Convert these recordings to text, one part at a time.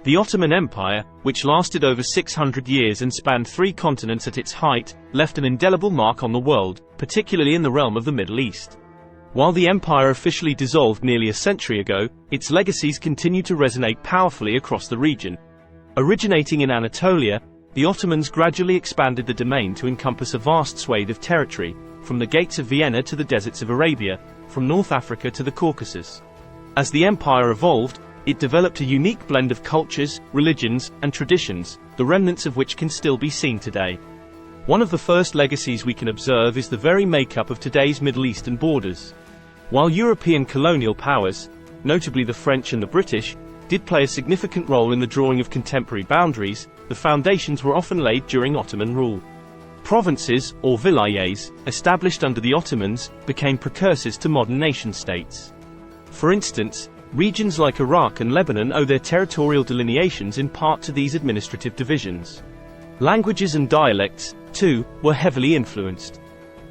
The Ottoman Empire, which lasted over 600 years and spanned 3 continents at its height, left an indelible mark on the world, particularly in the realm of the Middle East. While the empire officially dissolved nearly a century ago, its legacies continue to resonate powerfully across the region. Originating in Anatolia, the Ottomans gradually expanded the domain to encompass a vast swathe of territory, from the gates of Vienna to the deserts of Arabia, from North Africa to the Caucasus. As the empire evolved, it developed a unique blend of cultures, religions, and traditions, the remnants of which can still be seen today. One of the first legacies we can observe is the very makeup of today's Middle Eastern borders. While European colonial powers, notably the French and the British, did play a significant role in the drawing of contemporary boundaries, the foundations were often laid during Ottoman rule. Provinces, or vilayets, established under the Ottomans, became precursors to modern nation-states. For instance, regions like Iraq and Lebanon owe their territorial delineations in part to these administrative divisions. Languages and dialects, too, were heavily influenced.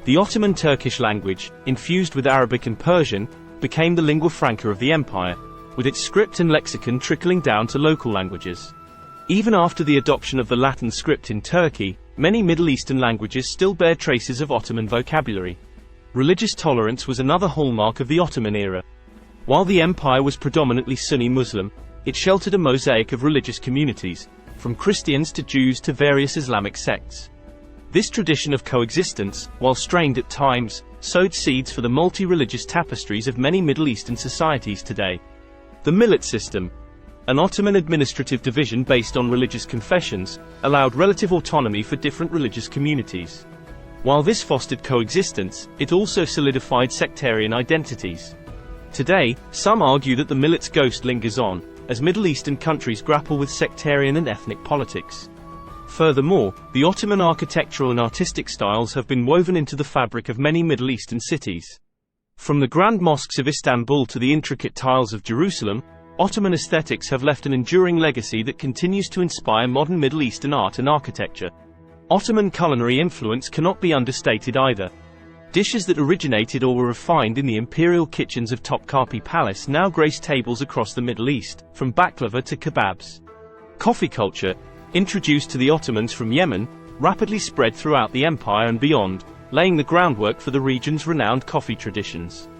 The Ottoman Turkish language, infused with Arabic and Persian, became the lingua franca of the empire, with its script and lexicon trickling down to local languages. Even after the adoption of the Latin script in Turkey, many Middle Eastern languages still bear traces of Ottoman vocabulary. Religious tolerance was another hallmark of the Ottoman era. While the empire was predominantly Sunni Muslim, it sheltered a mosaic of religious communities, from Christians to Jews to various Islamic sects. This tradition of coexistence, while strained at times, sowed seeds for the multi-religious tapestries of many Middle Eastern societies today. The millet system, an Ottoman administrative division based on religious confessions, allowed relative autonomy for different religious communities. While this fostered coexistence, it also solidified sectarian identities. Today, some argue that the millet's ghost lingers on, as Middle Eastern countries grapple with sectarian and ethnic politics. Furthermore, the Ottoman architectural and artistic styles have been woven into the fabric of many Middle Eastern cities. From the grand mosques of Istanbul to the intricate tiles of Jerusalem, Ottoman aesthetics have left an enduring legacy that continues to inspire modern Middle Eastern art and architecture. Ottoman culinary influence cannot be understated either. Dishes that originated or were refined in the imperial kitchens of Topkapi Palace now grace tables across the Middle East, from baklava to kebabs. Coffee culture, introduced to the Ottomans from Yemen, rapidly spread throughout the empire and beyond, laying the groundwork for the region's renowned coffee traditions.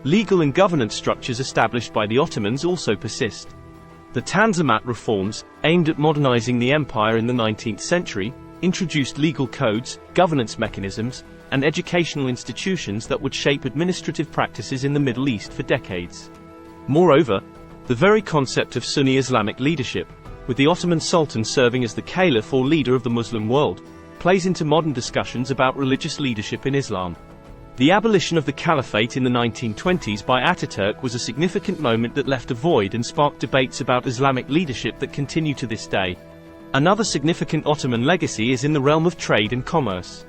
Legal and governance structures established by the Ottomans also persist. The Tanzimat reforms, aimed at modernizing the empire in the 19th century, introduced legal codes, governance mechanisms, and educational institutions that would shape administrative practices in the Middle East for decades. Moreover, the very concept of Sunni Islamic leadership, with the Ottoman Sultan serving as the caliph or leader of the Muslim world, plays into modern discussions about religious leadership in Islam. The abolition of the caliphate in the 1920s by Ataturk was a significant moment that left a void and sparked debates about Islamic leadership that continue to this day. Another significant Ottoman legacy is in the realm of trade and commerce.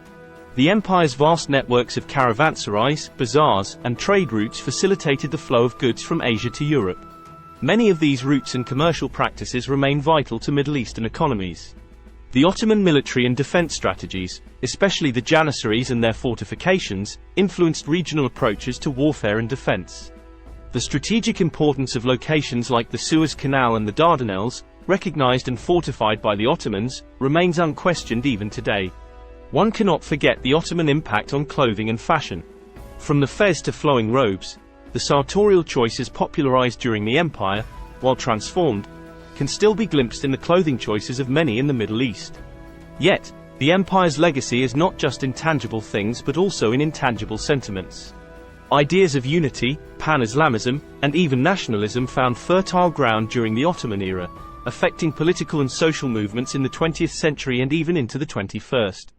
The empire's vast networks of caravanserais, bazaars, and trade routes facilitated the flow of goods from Asia to Europe. Many of these routes and commercial practices remain vital to Middle Eastern economies. The Ottoman military and defense strategies, especially the Janissaries and their fortifications, influenced regional approaches to warfare and defense. The strategic importance of locations like the Suez Canal and the Dardanelles, recognized and fortified by the Ottomans, remains unquestioned even today. One cannot forget the Ottoman impact on clothing and fashion. From the fez to flowing robes, the sartorial choices popularized during the empire, while transformed, can still be glimpsed in the clothing choices of many in the Middle East. Yet, the empire's legacy is not just in tangible things but also in intangible sentiments. Ideas of unity, pan-Islamism, and even nationalism found fertile ground during the Ottoman era, affecting political and social movements in the 20th century and even into the 21st.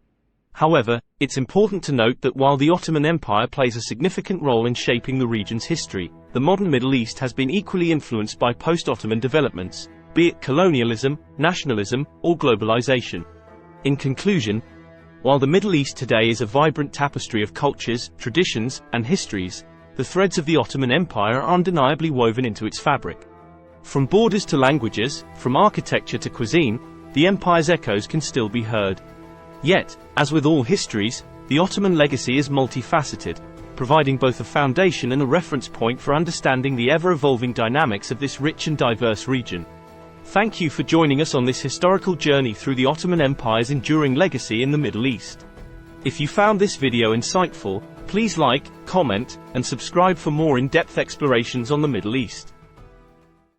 However, it's important to note that while the Ottoman Empire plays a significant role in shaping the region's history, the modern Middle East has been equally influenced by post-Ottoman developments, be it colonialism, nationalism, or globalization. In conclusion, while the Middle East today is a vibrant tapestry of cultures, traditions, and histories, the threads of the Ottoman Empire are undeniably woven into its fabric. From borders to languages, from architecture to cuisine, the empire's echoes can still be heard. Yet, as with all histories, the Ottoman legacy is multifaceted, providing both a foundation and a reference point for understanding the ever-evolving dynamics of this rich and diverse region. Thank you for joining us on this historical journey through the Ottoman Empire's enduring legacy in the Middle East. If you found this video insightful, please like, comment, and subscribe for more in-depth explorations on the Middle East.